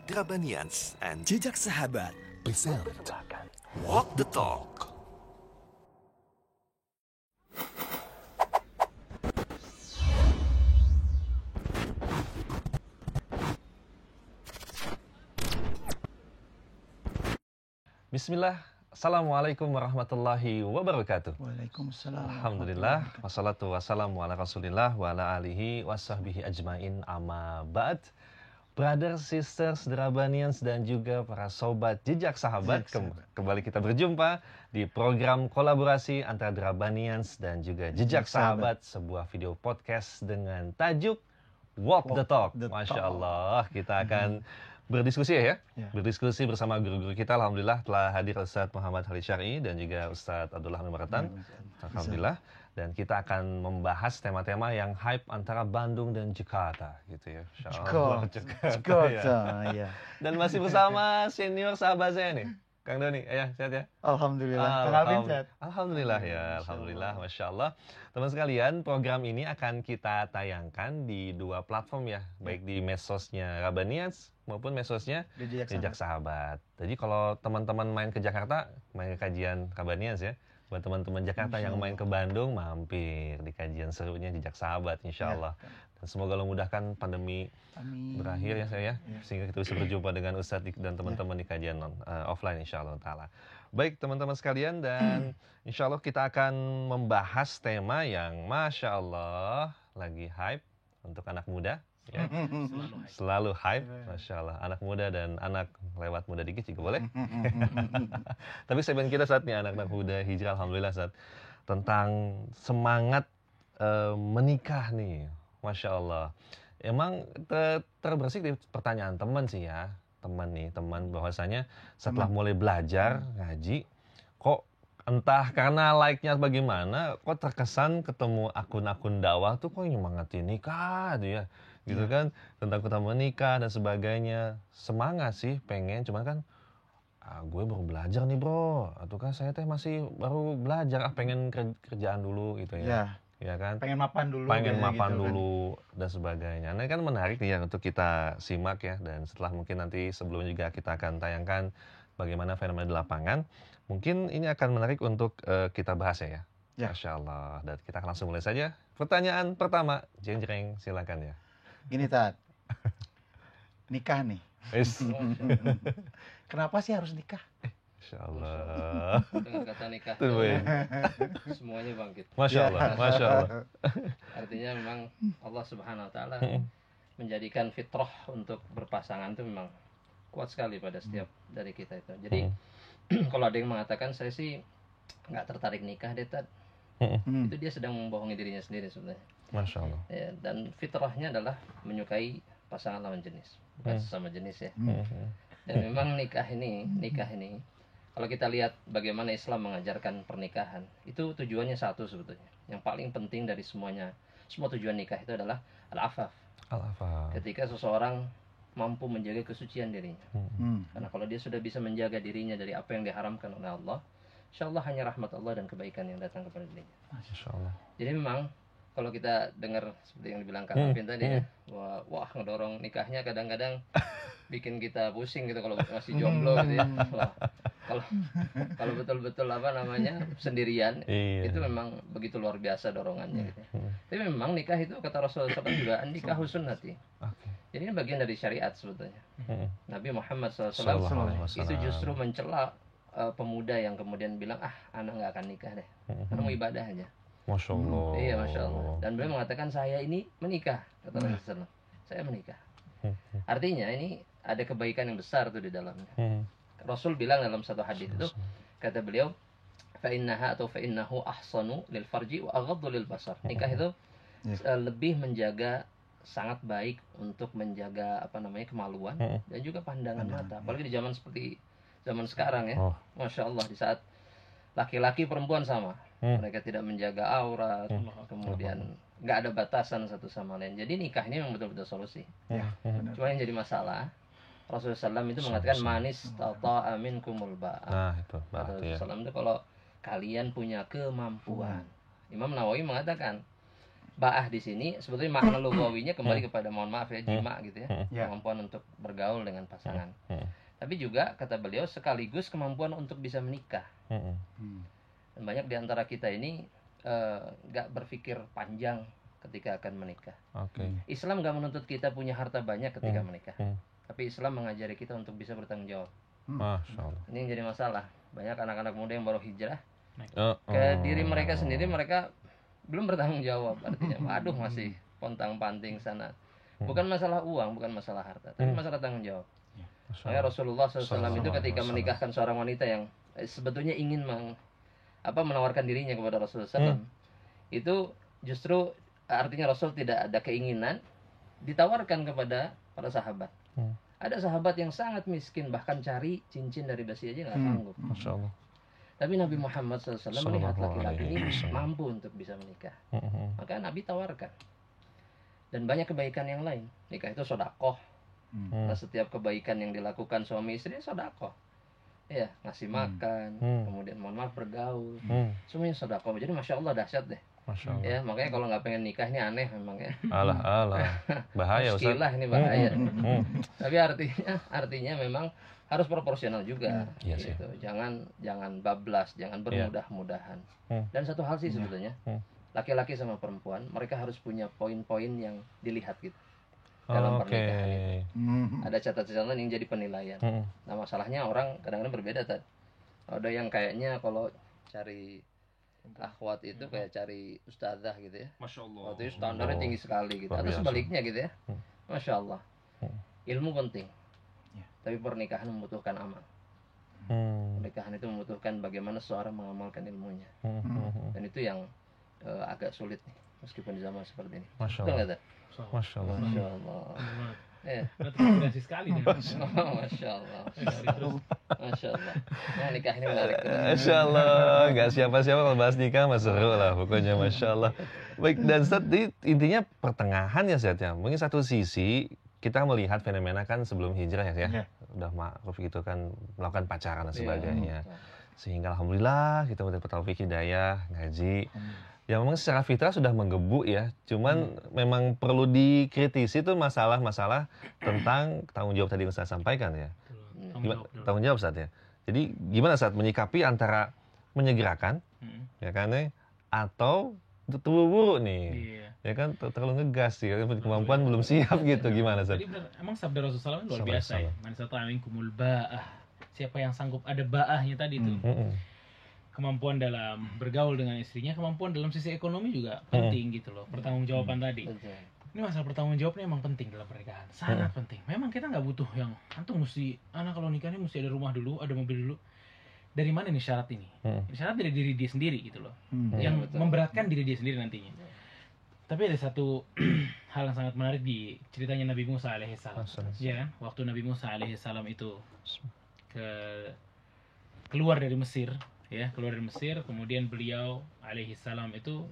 Drabanians and Jejak Sahabat present Walk the Talk. Bismillah, Assalamualaikum warahmatullahi wabarakatuh. Waalaikumsalam. Alhamdulillah, wassalatu wassalamu ala rasulillah wa ala alihi wa sahbihi ajmain amma ba'd. Brothers, sisters, Drabanians dan juga para sobat Jejak Sahabat, kembali kita berjumpa di program kolaborasi antara Drabanians dan juga Jejak Sahabat, sebuah video podcast dengan tajuk Walk the Talk. Masya Allah, kita akan berdiskusi ya. Berdiskusi bersama guru-guru kita. Alhamdulillah telah hadir Ustaz Muhammad Khalid Syar'i dan juga Ustaz Abdullah Maratan. Alhamdulillah. Dan kita akan membahas tema-tema yang hype antara Bandung dan Jakarta gitu ya. Jakarta, ya. Dan masih bersama senior sahabat saya nih, Kang Doni. Ya, sehat ya? Alhamdulillah. Alhamdulillah ya, Alhamdulillah, Masya Allah. Teman sekalian, program ini akan kita tayangkan di dua platform ya, baik di medsosnya Rabanians maupun medsosnya Jejak Sahabat. Jadi kalau teman-teman main ke Jakarta, main ke kajian Rabanians ya. Buat teman-teman Jakarta yang main ke Bandung, mampir di kajian serunya Jejak Sahabat, insya Allah. Dan semoga Allah mudahkan pandemi berakhir ya saya, sehingga kita bisa berjumpa dengan Ustadz dan teman-teman di kajian offline, insya Allah ta'ala. Baik teman-teman sekalian, dan insya Allah kita akan membahas tema yang Masya Allah lagi hype untuk anak muda. Ya. Selalu hype, Masya Allah. Anak muda dan anak lewat muda dikit juga boleh. Tapi segmen kita saat ini anak-anak muda hijrah, Alhamdulillah saat tentang semangat menikah nih, Masya Allah. Emang terbersih di pertanyaan teman sih ya, teman bahwasanya setelah mulai belajar ngaji, kok entah karena like-nya bagaimana, kok terkesan ketemu akun-akun dakwah tuh kok nyemangatin nikah tuh ya, gitu kan, tentang kita menikah dan sebagainya. Semangat sih, pengen, cuman kan gue baru belajar nih bro, atau kan saya teh masih baru belajar, pengen kerjaan dulu gitu ya. Ya kan, pengen mapan dulu gitu, dan sebagainya. Nah kan menarik nih ya untuk kita simak ya, dan setelah mungkin nanti sebelumnya juga kita akan tayangkan bagaimana fenomena di lapangan. Mungkin ini akan menarik untuk kita bahas ya. Masya Allah. Dan kita akan langsung mulai saja. Pertanyaan pertama, jeng-jeng, silakan ya. Gini Tat, nikah nih. Kenapa sih harus nikah? Masya Allah. Dengan kata nikah semuanya bangkit. Masya Allah, Masya Allah. Artinya memang Allah Subhanahu Wa Taala menjadikan fitrah untuk berpasangan itu memang kuat sekali pada setiap dari kita itu. Jadi kalau ada yang mengatakan saya sih nggak tertarik nikah deh Tad, itu dia sedang membohongi dirinya sendiri sebenarnya. Masya Allah. Ya, dan fitrahnya adalah menyukai pasangan lawan jenis, bukan sesama jenis ya. Dan memang nikah ini kalau kita lihat bagaimana Islam mengajarkan pernikahan, itu tujuannya satu sebetulnya. Yang paling penting dari semuanya, semua tujuan nikah itu adalah al-afaf. Al-afaf. Ketika seseorang mampu menjaga kesucian dirinya. Karena kalau dia sudah bisa menjaga dirinya dari apa yang diharamkan oleh Allah, insya Allah hanya rahmat Allah dan kebaikan yang datang kepada dirinya. Masya Allah. Jadi memang kalau kita dengar seperti yang dibilang Kak Alvin tadi ya, wah ngedorong nikahnya kadang-kadang bikin kita pusing gitu kalau masih jomblo gitu ya. Wah, kalau betul-betul sendirian, itu memang begitu luar biasa dorongannya gitu. Tapi memang nikah itu kata Rasulullah SAW juga nikah sunnati. Jadi ini bagian dari syariat sebetulnya. Nabi Muhammad SAW itu justru mencela pemuda yang kemudian bilang anak nggak akan nikah deh, anak mau ibadah aja. Masya Allah. Iya, Masya Allah. Dan beliau mengatakan saya ini menikah, kata Rasulullah SAW. Saya menikah. Artinya ini ada kebaikan yang besar tuh di dalamnya. Rasul bilang dalam satu hadis itu, kata beliau, fa'innaha atau fa'innahu ahsanu lil farji wa aghaddu lil basar. Nikah itu lebih menjaga, sangat baik untuk menjaga kemaluan dan juga pandangan mata. Apalagi di zaman sekarang ya. Masya Allah, di saat laki-laki perempuan sama, mereka tidak menjaga aurat, kemudian nggak ada batasan satu sama lain. Jadi nikah ini memang betul-betul solusi. Cuma yang jadi masalah, Rasulullah SAW itu mengatakan manis tata amin kumul ba'a. Nah itu berarti Rasulullah SAW itu kalau kalian punya kemampuan. Imam Nawawi mengatakan ba'ah di sini sebetulnya makna lughawinya kembali kepada, mohon maaf ya, jima gitu ya, Ya. kemampuan untuk bergaul dengan pasangan. Tapi juga kata beliau sekaligus kemampuan untuk bisa menikah. Hmm. Dan banyak di antara kita ini nggak berpikir panjang ketika akan menikah. Oke. Islam nggak menuntut kita punya harta banyak ketika menikah, tapi Islam mengajari kita untuk bisa bertanggung jawab. Masya Allah. Ini yang jadi masalah. Banyak anak-anak muda yang baru hijrah Oh, ke diri mereka sendiri, mereka belum bertanggung jawab. Artinya, waduh, masih pontang-panting sana. Bukan masalah uang, bukan masalah harta, tapi masalah tanggung jawab. Masya Makanya Allah. Rasulullah SAW itu ketika Wasallam. menikahkan seorang wanita yang sebetulnya ingin menawarkan dirinya kepada Rasulullah SAW, itu justru artinya Rasul tidak ada keinginan, ditawarkan kepada para sahabat. Ada sahabat yang sangat miskin, bahkan cari cincin dari besi aja nggak sanggup. Masya Allah. Tapi Nabi Muhammad SAW melihat Sallallahu laki-laki ini alaihi wasallam. mampu untuk bisa menikah. Maka Nabi tawarkan. Dan banyak kebaikan yang lain. Nikah itu sodakoh. Nah, setiap kebaikan yang dilakukan suami istri sodakoh. Ya, ngasih makan, kemudian mohon maaf bergaul. Semuanya sodakoh. Jadi Masya Allah dahsyat deh. Masya Allah. Ya, makanya kalau nggak pengen nikah ini aneh memang ya. Alah, bahaya Ustaz. Muskilah ini bahaya. Tapi artinya memang harus proporsional juga. Iya sih. Gitu. Jangan bablas, jangan bermudah-mudahan. Dan satu hal sih sebetulnya, laki-laki sama perempuan, mereka harus punya poin-poin yang dilihat gitu dalam Oke. pernikahan itu. Ada catatan yang jadi penilaian. Nah, masalahnya orang kadang-kadang berbeda, Tad. Ada yang kayaknya kalau cari akhwat itu kayak cari ustazah gitu ya. Masya Allah. Waktu itu standarnya tinggi sekali gitu. Luar Atau biasa. sebaliknya gitu ya. Masya Allah. Ilmu penting. Tapi pernikahan membutuhkan amal. Pernikahan itu membutuhkan bagaimana seseorang mengamalkan ilmunya. Dan itu yang agak sulit nih, meskipun di zaman seperti ini. Masya Betul Allah. nggak, Tad? Masya Allah. Masya Allah. Ya. Terinspirasi sekali nih. Masya Allah. Masya Allah. Nah, nikah ini menarik. Masya Allah, nggak siapa-siapa kalau bahas nikah mas seru lah pokoknya Masya Allah. Baik, dan Ustaz, intinya pertengahan ya Ustaz ya. Mungkin satu sisi kita melihat fenomena kan sebelum hijrah ya, udah ma'ruf gitu kan, melakukan pacaran dan sebagainya. Sehingga alhamdulillah kita mendapat taufik hidayah, ngaji. Ya memang secara fitrah sudah menggebu ya, cuman memang perlu dikritisi tuh masalah-masalah tentang tanggung jawab tadi yang saya sampaikan ya. Tanggung jawab Ustaz ya. Jadi gimana saat menyikapi antara menyegerakan ya kan ya, atau terburu-buru nih. Iya. Ya kan terlalu ngegas sih, kemampuan belum siap gitu, gimana Ustaz? Jadi benar, emang sabda Rasulullah SAW luar Sallallahu biasa ya. Man istata'a minkumul ba'ah. Siapa yang sanggup, ada ba'ahnya tadi tuh. Kemampuan dalam bergaul dengan istrinya, kemampuan dalam sisi ekonomi juga penting gitu loh. Pertanggungjawaban tadi. Ini masalah pertanggungjawabnya emang penting dalam pernikahan, sangat penting. Memang kita nggak butuh yang antum mesti, anak kalau nikah ini mesti ada rumah dulu, ada mobil dulu. Dari mana nih syarat ini? Ini syarat dari diri dia sendiri gitu loh, yang memberatkan diri dia sendiri nantinya. Tapi ada satu hal yang sangat menarik di ceritanya Nabi Musa alaihissalam. Ya kan, waktu Nabi Musa alaihissalam itu keluar dari Mesir, ya keluar dari Mesir, kemudian beliau alaihissalam itu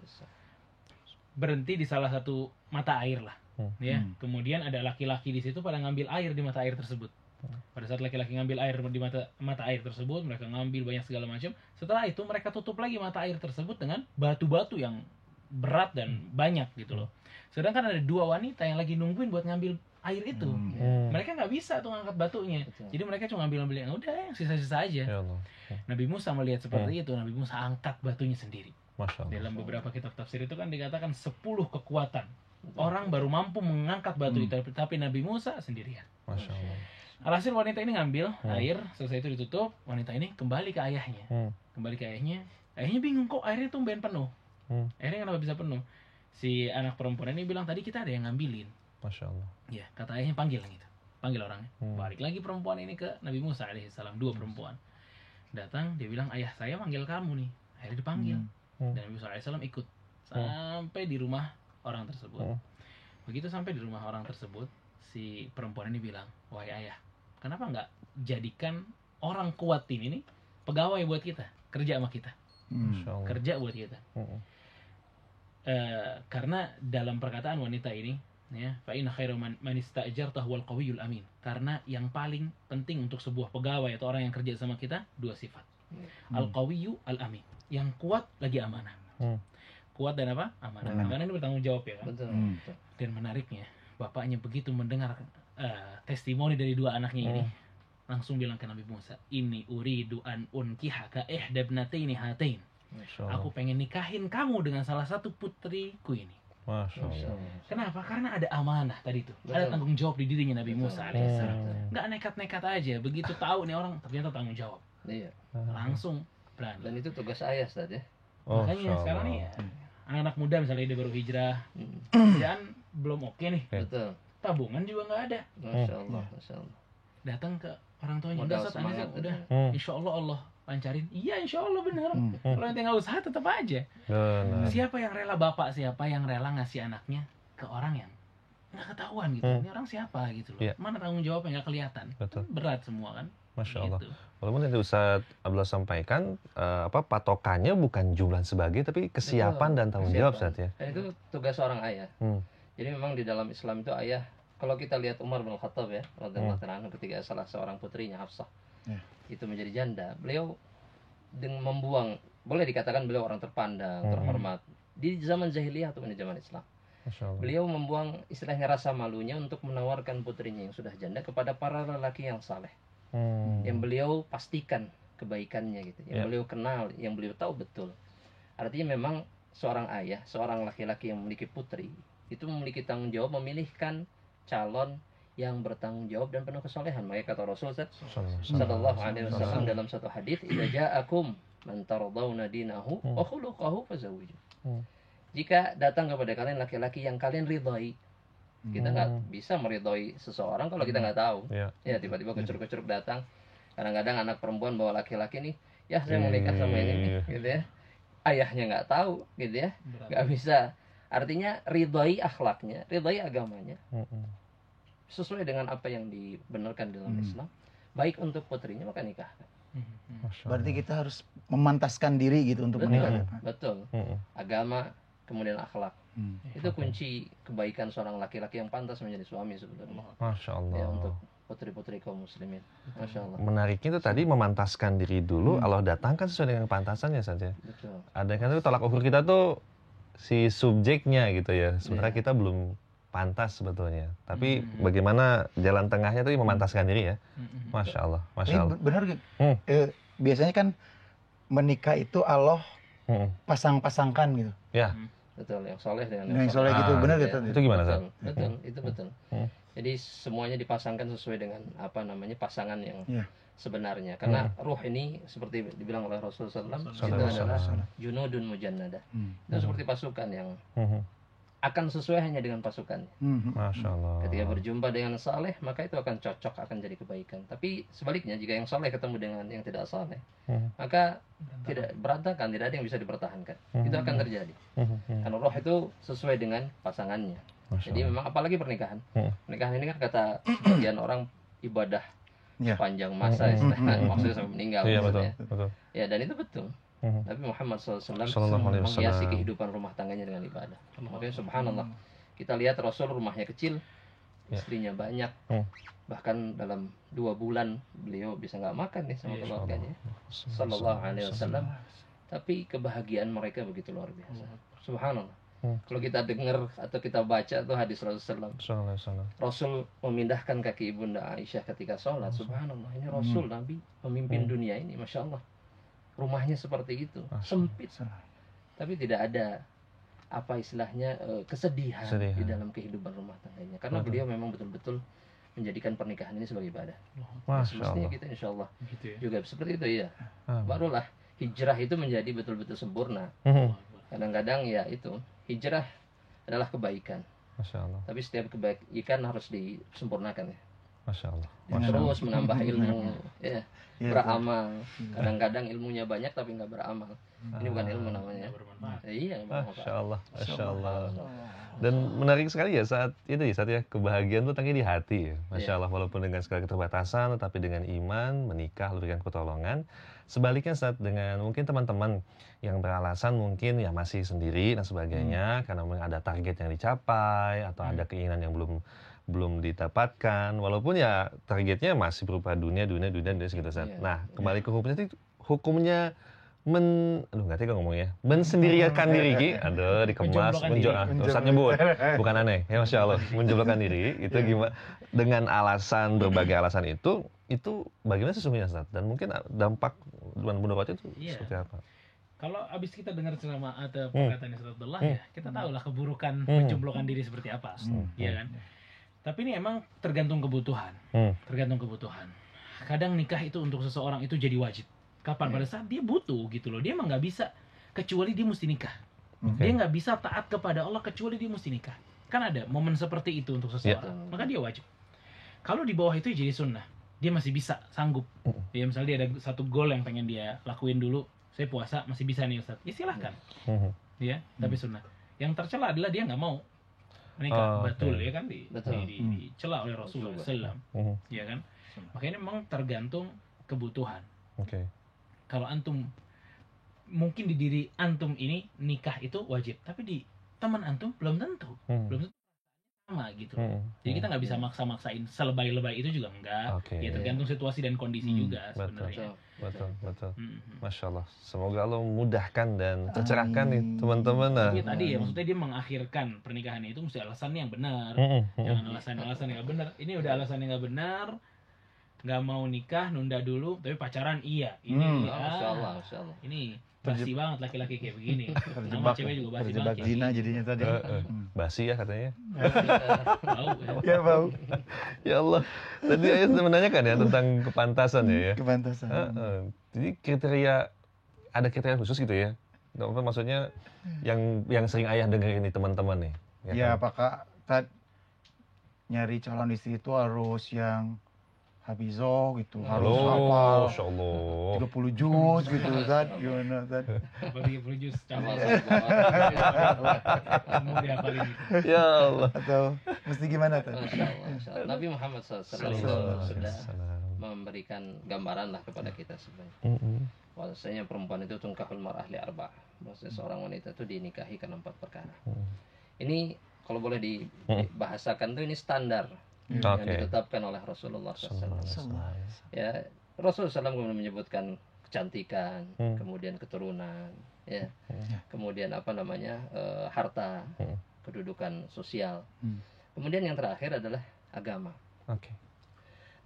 berhenti di salah satu mata air lah, ya. Kemudian ada laki-laki di situ pada ngambil air di mata air tersebut. Pada saat laki-laki ngambil air di mata air tersebut, mereka ngambil banyak segala macam. Setelah itu mereka tutup lagi mata air tersebut dengan batu-batu yang berat dan banyak gitu loh. Sedangkan ada dua wanita yang lagi nungguin buat ngambil air itu. Mereka nggak bisa tuh ngangkat batunya. Jadi mereka cuma ngambil yang udah yang sisa-sisa aja. Ya Allah. Nabi Musa melihat seperti itu, Nabi Musa angkat batunya sendiri. Masya Allah. Dalam beberapa kitab tafsir itu kan dikatakan 10 kekuatan orang baru mampu mengangkat batu itu, tapi Nabi Musa sendirian. Masya Allah. Alhasil wanita ini ngambil air, selesai itu ditutup, wanita ini kembali ke ayahnya. Ayahnya bingung, kok airnya tumben penuh. Airnya kenapa bisa penuh? Si anak perempuan ini bilang, tadi kita ada yang ngambilin. Masya Allah. Ya, kata ayahnya panggil gitu. Panggil orangnya. Balik lagi perempuan ini ke Nabi Musa alaihissalam, dua perempuan. Datang, dia bilang, ayah saya manggil kamu nih. Akhirnya dipanggil. Dan Nabi Musa alaihissalam ikut sampai di rumah orang tersebut. Begitu sampai di rumah orang tersebut, si perempuan ini bilang, wahai ayah, kenapa nggak jadikan orang kuat ini nih pegawai buat kita, kerja sama kita, kerja buat kita. Karena dalam perkataan wanita ini, ya, fa inna khairu man ista'jartahu wal qawiyul amin. Karena yang paling penting untuk sebuah pegawai atau orang yang kerja sama kita dua sifat. Al qawiyyu al amin. Yang kuat lagi amanah. kuat dan apa? Amanah. Amanah ini bertanggung jawab ya kan. Betul. Betul. Dan menariknya, bapaknya begitu mendengar testimoni dari dua anaknya ini, langsung bilang ke Nabi Musa, "Ini uridu an unkihaka ihdabnataini hatain." Aku pengen nikahin kamu dengan salah satu putriku ini. Masya Allah. Kenapa? Karena ada amanah tadi tuh. Betul. Ada tanggung jawab di dirinya Nabi Betul. Musa alaihissalam. Nggak nekat-nekat aja. Begitu tahu nih orang ternyata tanggung jawab. Iya. Langsung berani. Dan itu tugas ayah Ustaz ya. Makanya Masya sekarang nih Allah. anak-anak muda misalnya dia baru hijrah, Hmm. kerjaan belum oke nih, Betul. tabungan juga nggak ada. Masya Allah. Masya Allah. Datang ke orang tuanya, Modal udah Ustaz, semangat. udah, Hmm. insya Allah Allah lancarin. Iya insya Allah bener. Kalau ente nggak usaha tetap aja. Benar. Siapa yang rela bapak, siapa yang rela ngasih anaknya ke orang yang nggak ketahuan gitu. Ini orang siapa gitu loh. Iya. Mana tanggung jawabnya nggak kelihatan. Betul. Berat semua kan. Masya Allah. Gitu. Walaupun yang Ustaz Abdullah sampaikan, patokannya bukan jumlah sebagai, tapi kesiapan Betul. dan tanggung jawab, Kesiapan. Ustaz ya. Dan itu tugas seorang ayah. Hmm. Jadi memang di dalam Islam itu ayah, kalau kita lihat Umar bin Khattab ya, radhiyallahu ta'ala anhu, ketika salah seorang putrinya Hafsah Ya. itu menjadi janda, beliau dengan membuang, boleh dikatakan beliau orang terpandang, terhormat di zaman jahiliyah ataupun di zaman Islam. Masya Allah. Beliau membuang istilahnya rasa malunya untuk menawarkan putrinya yang sudah janda kepada para lelaki yang saleh, yang beliau pastikan kebaikannya gitu, yang Ya. beliau kenal, yang beliau tahu betul. Artinya memang seorang ayah, seorang laki-laki yang memiliki putri itu memiliki tanggung jawab memilihkan calon yang bertanggung jawab dan penuh kesolehan. Makanya kata Rasul sallallahu alaihi wasallam dalam satu hadis, "Idza ja'akum man tardawna dinahu wa khuluquhu fazawwiju." Jika datang kepada kalian laki-laki yang kalian ridhai, kita nggak bisa meridhai seseorang kalau kita nggak tahu. Iya. Ya tiba-tiba kecuruk-kecuruk datang. Kadang-kadang anak perempuan bawa laki-laki nih, ya saya mau nikah sama ini nih, gitu ya. Ayahnya nggak tahu, gitu ya, Berat. nggak bisa. Artinya ridhai akhlaknya, ridhai agamanya, sesuai dengan apa yang dibenarkan dalam Islam, baik untuk putrinya maka nikahkan. Masya Berarti kita harus memantaskan diri gitu untuk menikah. Betul. Agama, kemudian akhlak. Itu kunci kebaikan seorang laki-laki yang pantas menjadi suami sebetulnya. Masya Allah. Ya, untuk putri-putri kaum muslimin. Masya Allah. Menariknya itu tadi memantaskan diri dulu, Allah datangkan sesuai dengan kepantasannya saja. Betul. Ada kan itu tolak ukur kita tuh si subjeknya gitu ya. Sebenarnya kita belum pantas sebetulnya. Tapi bagaimana jalan tengahnya tuh memantaskan diri ya. Masya Allah, Masya Ini Allah. benar gitu. Hmm. Biasanya kan menikah itu Allah pasang-pasangkan gitu. Ya, Betul, yang soleh dengan Yang soleh gitu, Ah, benar ya. gitu. itu gimana, Betul, Sat? betul, itu betul. Jadi semuanya dipasangkan sesuai dengan apa namanya pasangan yang Iya. sebenarnya. Karena ruh ini seperti dibilang oleh Rasulullah SAW, itu Sallallahu adalah alaihi wasallam. junudun mujannada. Hmm. Itu seperti pasukan yang akan sesuai hanya dengan pasukannya. Masya Allah. Ketika berjumpa dengan saleh, maka itu akan cocok, akan jadi kebaikan. Tapi sebaliknya, jika yang saleh ketemu dengan yang tidak saleh, maka tidak berantakan, tidak ada yang bisa dipertahankan. Itu akan terjadi. Karena roh itu sesuai dengan pasangannya. Masya Jadi memang apalagi pernikahan. Pernikahan ini kan kata sebagian orang ibadah Ya. sepanjang masa, istilahnya, maksudnya sampai meninggal. Iya betul, maksudnya. betul. Ya, dan itu betul. Nabi Muhammad SAW Sallallahu alaihi menghiasi wasallam. kehidupan rumah tangganya dengan ibadah. Makanya subhanallah, kita lihat Rasul rumahnya kecil, istrinya banyak, bahkan dalam 2 bulan beliau bisa nggak makan nih sama keluarganya. Sallallahu alaihi wasallam. Tapi kebahagiaan mereka begitu luar biasa. Subhanallah. Kalau kita dengar atau kita baca tuh hadis Rasulullah, Sallallahu alaihi wasallam. Rasul memindahkan kaki ibunda Aisyah ketika sholat. Subhanallah, ini Rasul Nabi pemimpin dunia ini, masya Allah. Rumahnya seperti itu, sempit, tapi tidak ada apa istilahnya kesedihan di dalam kehidupan rumah tangganya. Karena beliau memang betul-betul menjadikan pernikahan ini sebagai ibadah. Masya Semestinya Allah. kita insya Allah Gitu ya. juga seperti itu ya. Barulah hijrah itu menjadi betul-betul sempurna. Kadang-kadang ya itu hijrah adalah kebaikan. Masya Allah. Tapi setiap kebaikan harus disempurnakan ya. Masya Allah. Terus menambah ilmu, ya, beramal. Kadang-kadang ilmunya banyak tapi nggak beramal. Ini bukan ilmu namanya. Iya, Masya Allah. Masya Allah. Dan menarik sekali ya saat itu ya, saat ya kebahagiaan itu tangnya di hati ya. Masya Allah, walaupun dengan segala keterbatasan, tetapi dengan iman, menikah, memberikan pertolongan. Sebaliknya saat dengan mungkin teman-teman yang beralasan mungkin ya masih sendiri dan sebagainya, karena mungkin ada target yang dicapai atau ada keinginan yang belum didapatkan, walaupun ya targetnya masih berupa dunia segitu saat. Nah, kembali ke hukumnya nggak tega ngomongnya, mensendiriakan diri, dikemas, Ustaz nyebut, bukan aneh, ya Masya Allah, menjomblokan diri, itu gimana, dengan berbagai alasan itu bagaimana sesungguhnya Ustaz, dan mungkin dampak bulan mudarat itu seperti apa? Kalau abis kita dengar ceramah atau perkataan Ustaz Abdullah ya, kita tahulah keburukan menjomblokan diri seperti apa, ya kan? Tapi ini emang tergantung kebutuhan, Kadang nikah itu untuk seseorang itu jadi wajib. Kapan? Pada saat dia butuh gitu loh. Dia emang nggak bisa kecuali dia mesti nikah. Dia nggak bisa taat kepada Allah kecuali dia mesti nikah. Kan ada momen seperti itu untuk seseorang. Maka dia wajib. Kalau di bawah itu jadi sunnah. Dia masih bisa, sanggup. Ya misalnya dia ada satu goal yang pengen dia lakuin dulu. Saya puasa masih bisa nih Ustaz. Ya silahkan. Ya, tapi sunnah. Yang tercela adalah dia nggak mau menikah. Betul ya kan dicela oleh Rasulullah SAW. Ya kan. Makanya memang tergantung kebutuhan. Kalau antum mungkin di diri antum ini nikah itu wajib, tapi di teman antum belum tentu sama gitu. Jadi kita nggak bisa maksa-maksain selebay-lebay itu juga enggak. Ya tergantung situasi dan kondisi juga sebenarnya. Betul. Masya Allah. Semoga Allah memudahkan dan tercerahkan nih teman-teman. Tapi tadi ya maksudnya dia mengakhirkan pernikahannya itu mesti alasannya yang benar. Jangan alasan-alasan yang nggak benar. Ini udah alasan yang nggak benar. Nggak mau nikah, nunda dulu, tapi pacaran iya. Ini Masya Allah. ini basi banget laki-laki kayak begini. Nama cewek juga basi terjebak banget. zina jadinya tadi. Basi ya katanya. Bau ya. Ya bau. Ya Allah. Tadi ayah sudah menanyakan ya tentang kepantasan ya. Kepantasan. Jadi ada kriteria khusus gitu ya. Apa maksudnya yang sering ayah dengar ini teman-teman nih. Ya apakah nyari calon istri itu harus yang hafizoh gitu, harus hafal Masya Allah 30 juz gitu, Ustaz. Gimana, Ustaz? 30 juz campur. Kamu dihafalin gitu. Ya Allah. Atau mesti gimana, Ustaz? Masya Allah. Nabi Muhammad SAW sudah memberikan gambaran lah kepada kita sebenarnya. Bahwasanya perempuan itu tungkahul mar'ah li arba'ah. Maksudnya seorang wanita itu dinikahi karena 4 perkara. Ini kalau boleh dibahasakan tuh ini standar yang ditetapkan oleh Rasulullah SAW. Ya, Rasulullah SAW kemudian menyebutkan kecantikan, kemudian keturunan, ya, kemudian harta, kedudukan sosial. Kemudian yang terakhir adalah agama.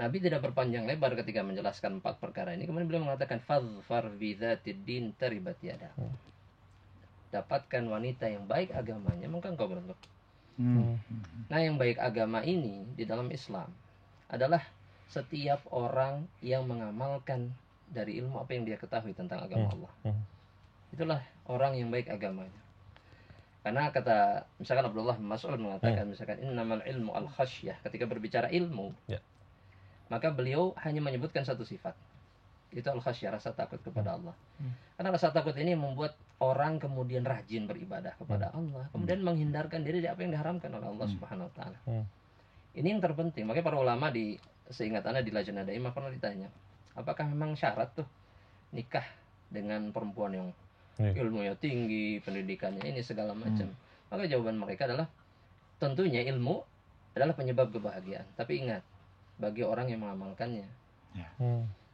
Nabi tidak berpanjang lebar ketika menjelaskan 4 perkara ini. Kemudian beliau mengatakan fadhfar bidzatid din taribat yadak. Dapatkan wanita yang baik agamanya, maka engkau beruntung. Nah, yang baik agama ini di dalam Islam adalah setiap orang yang mengamalkan dari ilmu apa yang dia ketahui tentang agama Allah. Itulah orang yang baik agamanya. Karena kata misalkan Abdullah bin Mas'ud mengatakan misalkan innamal ilmu al-khasyah, ketika berbicara ilmu, maka beliau hanya menyebutkan satu sifat. Itu al-khasyah, rasa takut kepada Allah. Karena rasa takut ini membuat orang kemudian rajin beribadah kepada Allah, kemudian menghindarkan diri dari apa yang diharamkan oleh Allah Subhanahu wa taala. Ini yang terpenting. Makanya para ulama seingatannya di Lajnah Daimah pernah ditanya, apakah memang syarat tuh nikah dengan perempuan yang ilmunya tinggi, pendidikannya ini segala macam? Maka jawaban mereka adalah tentunya ilmu adalah penyebab kebahagiaan, tapi ingat, bagi orang yang mengamalkannya.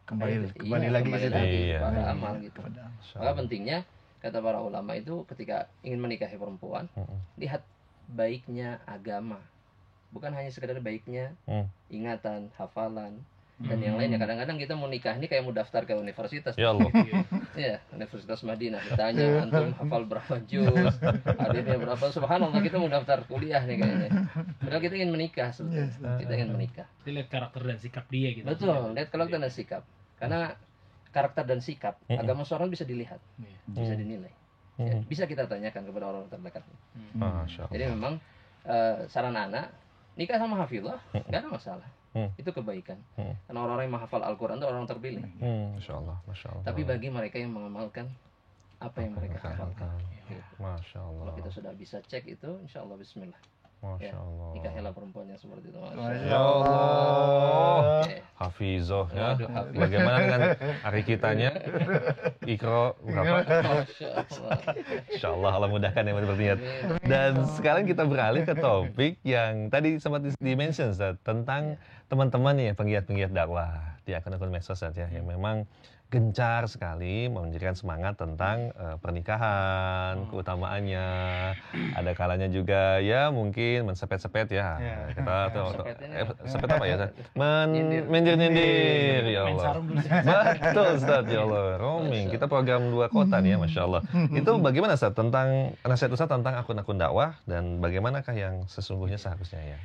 Kembali lagi ke situ pada amal gitu. Maka pentingnya kata para ulama itu ketika ingin menikahi perempuan, lihat baiknya agama, bukan hanya sekedar baiknya ingatan, hafalan dan yang lainnya. Kadang-kadang kita mau nikah ini kayak mau daftar ke universitas. Ya Allah. Ya, Universitas Madinah ditanya antum hafal berapa juz, hadirnya berapa, subhanallah kita mau daftar kuliah nih kayaknya. Padahal kita ingin menikah sebetulnya. Kita ingin menikah. Lihat karakter dan sikap dia gitu. Betul, lihat karakter dan sikap. Karena karakter dan sikap agama seorang bisa dilihat, bisa dinilai, ya, bisa kita tanyakan kepada orang terdekat. Jadi memang saran anak nikah sama hafizah nggak ada masalah, itu kebaikan. Karena orang-orang yang menghafal Al-Quran itu orang terpilih. Masya Allah. Tapi bagi mereka yang mengamalkan apa yang mereka hafalkan, Masya Allah. kalau kita sudah bisa cek itu, insya Allah Bismillah. Masya Allah. Nikahilah perempuan yang seperti itu. Masya Allah. Hafizoh ya. Bagaimana dengan hari kitanya? Ikro berapa? Masya Allah, Allah mudahkan yang berniat. Dan sekarang kita beralih ke topik yang tadi sempat di-mention tentang teman-teman ya, penggiat-penggiat dakwah. di akun-akun medsos Ustaz ya, yang memang gencar sekali memberikan semangat tentang pernikahan, keutamaannya. Ada kalanya juga ya mungkin mensepet-sepet ya. Kita tahu sepet apa ya? Menyindir ya Main Allah. sarung dulu. Betul Ustaz ya Allah. Roaming. Kita program 2 kota nih ya, Masya Allah. Itu bagaimana Ustaz tentang nasihat Ustaz tentang akun-akun dakwah dan bagaimanakah yang sesungguhnya seharusnya ya?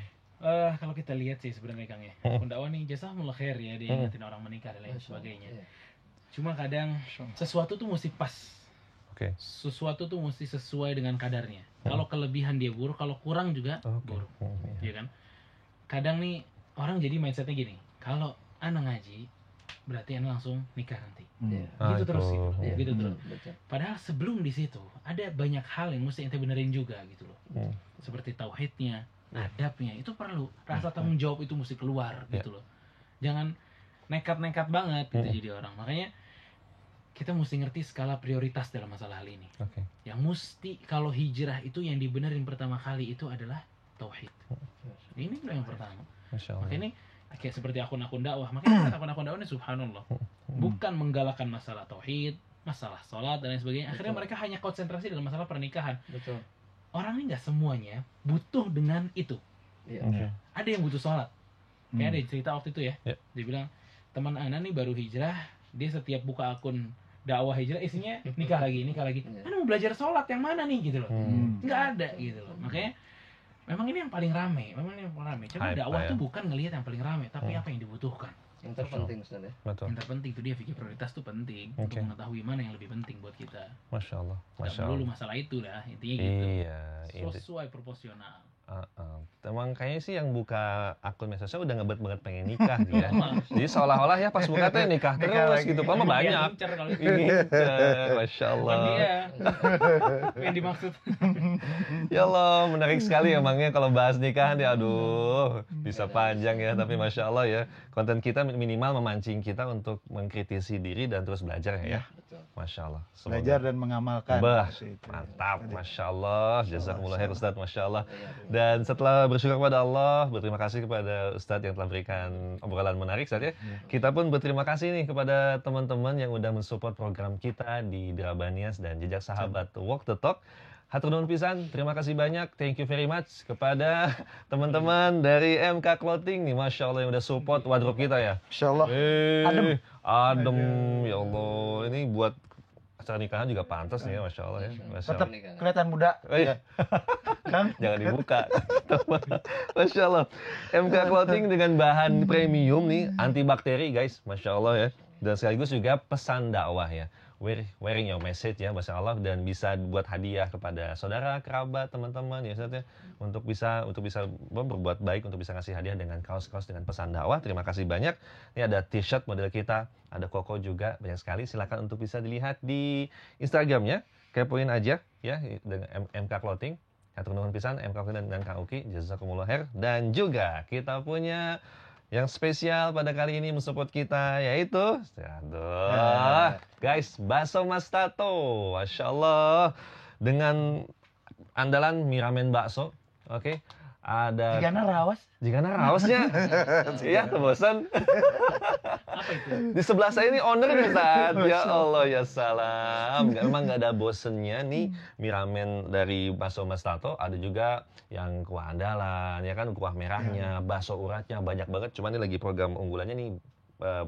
Kalau kita lihat sih sebenarnya Kang ya, akun dakwah nih jazakumullah khair ya, dia ingetin orang menikah dan lain sebagainya. Cuma kadang sesuatu tuh mesti pas. Oke. Sesuatu tuh mesti sesuai dengan kadarnya. Kalau kelebihan dia buruk, kalau kurang juga buruk. Iya kan? Kadang nih orang jadi mindsetnya gini, kalau anak ngaji berarti anak langsung nikah nanti. Gitu terus gitu. Gitu terus. Padahal sebelum di situ ada banyak hal yang mesti ente benerin juga gitu loh. Seperti tauhidnya, adabnya, itu perlu. Rasa tanggung jawab itu mesti keluar gitu loh. Jangan nekat-nekat banget gitu jadi orang. Makanya kita mesti ngerti skala prioritas dalam masalah hal ini. Yang mesti kalau hijrah itu yang dibenerin pertama kali itu adalah tauhid. Ini yang pertama. Makanya ini kayak seperti akun-akun dakwah. Makanya akun-akun dakwah ini subhanallah bukan menggalakkan masalah tauhid, masalah sholat dan lain sebagainya. Akhirnya mereka hanya konsentrasi dalam masalah pernikahan. Orang ini nggak semuanya butuh dengan itu. Ada yang butuh sholat. Kayak ada cerita waktu itu ya. Dia bilang, teman Ana nih baru hijrah, dia setiap buka akun dakwah hijrah isinya nikah lagi. Ana mau belajar sholat yang mana nih gitu loh. Nggak ada gitu loh. Makanya memang ini yang paling rame. Coba dakwah tuh bukan ngelihat yang paling rame, tapi apa yang dibutuhkan. Yang terpenting Ustaz ya. Betul. Yang terpenting itu dia fikir prioritas tuh penting untuk mengetahui mana yang lebih penting buat kita. Masya Allah. Nggak melulu masalah itu lah intinya gitu. Sesuai proporsional. Emang kayaknya sih yang buka akun medsosnya udah ngebet banget pengen nikah gitu ya. Jadi seolah-olah ya pas buka teh nikah terus gitu. Padahal banyak. Masya Allah. Dia yang dimaksud. Ya Allah, menarik sekali emangnya kalau bahas nikahan ya. Aduh, bisa panjang ya. Tapi Masya Allah ya, konten kita minimal memancing kita untuk mengkritisi diri dan terus belajar ya. Masya Allah. Belajar dan mengamalkan. Mantap, Masya Allah. Jazakumullah khair Ustadz, Masya Allah. Dan setelah bersyukur kepada Allah, berterima kasih kepada Ustadz yang telah berikan obrolan menarik Ustadz ya. Kita pun berterima kasih nih kepada teman-teman yang udah mensupport program kita di Drabanias dan Jejak Sahabat Walk the Talk. Hatur nuhun pisan, terima kasih banyak, thank you very much kepada teman-teman dari MK Clothing nih, Masya Allah yang udah support wardrobe kita ya. Masya Allah. Adem, ya Allah, ini buat acara nikahan juga pantas nih ya, Masya Allah ya. Tetap kelihatan muda. Kan? Jangan dibuka. Masya Allah. MK Clothing dengan bahan premium nih, antibakteri guys, Masya Allah ya. Dan sekaligus juga pesan dakwah ya. Wearing your message ya, Masya Allah, dan bisa buat hadiah kepada saudara, kerabat, teman-teman ya Ustaz ya, untuk bisa berbuat baik, untuk bisa ngasih hadiah dengan kaos-kaos dengan pesan dakwah. Terima kasih banyak. Ini ada t-shirt model kita, ada koko juga, banyak sekali. Silakan untuk bisa dilihat di Instagramnya, kepoin aja ya dengan MK Clothing. Hatur nuhun pisan MK Clothing dan Kang Uki, jazakumullah khair. Dan juga kita punya yang spesial pada kali ini mensupport kita yaitu guys, bakso Mas Tato, Masya Allah, dengan andalan mie ramen bakso. Oke. Ada Jika raosnya iya tuh bosan. Apa itu? Di sebelah saya ini owner nih Ustaz. Ya Allah ya salam. Memang nggak ada bosennya nih mie ramen dari bakso Mas Tato. Ada juga yang kuah andalan ya kan, kuah merahnya, bakso uratnya banyak banget. Cuman ini lagi program unggulannya nih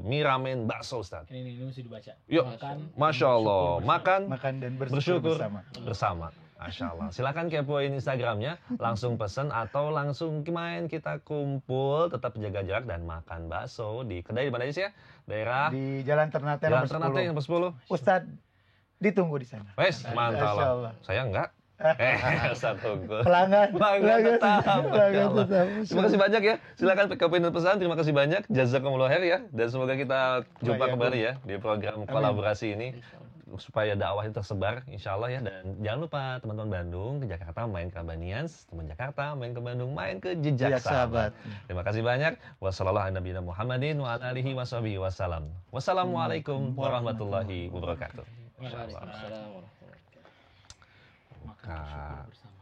mie ramen bakso Ustaz. Ini mesti dibaca. Yuk, Masya Allah, makan dan bersyukur bersama. Masya Allah. Silakan kepoin Instagramnya, langsung pesen atau langsung main, kita kumpul, tetap jaga jarak dan makan bakso di kedai di mana aja sih ya? Daerah di Jalan Ternate nomor 10. Ustadz ditunggu di sana. Wes, mantap lah. Saya enggak. Ustadz tunggu. Pelanggan tetap. Terima kasih banyak ya. Silakan kepoin dan pesan. Terima kasih banyak. Jazakumullah khair ya. Dan semoga kita jumpa kembali ya di program kolaborasi ini. Supaya dakwah itu tersebar, insya Allah ya. Dan jangan lupa teman-teman Bandung ke Jakarta main ke Rabanians, teman Jakarta main ke Bandung main ke Jejak Sahabat. Terima kasih banyak. Wassalamualaikum warahmatullahi wabarakatuh. Waalaikumsalam warahmatullahi wabarakatuh.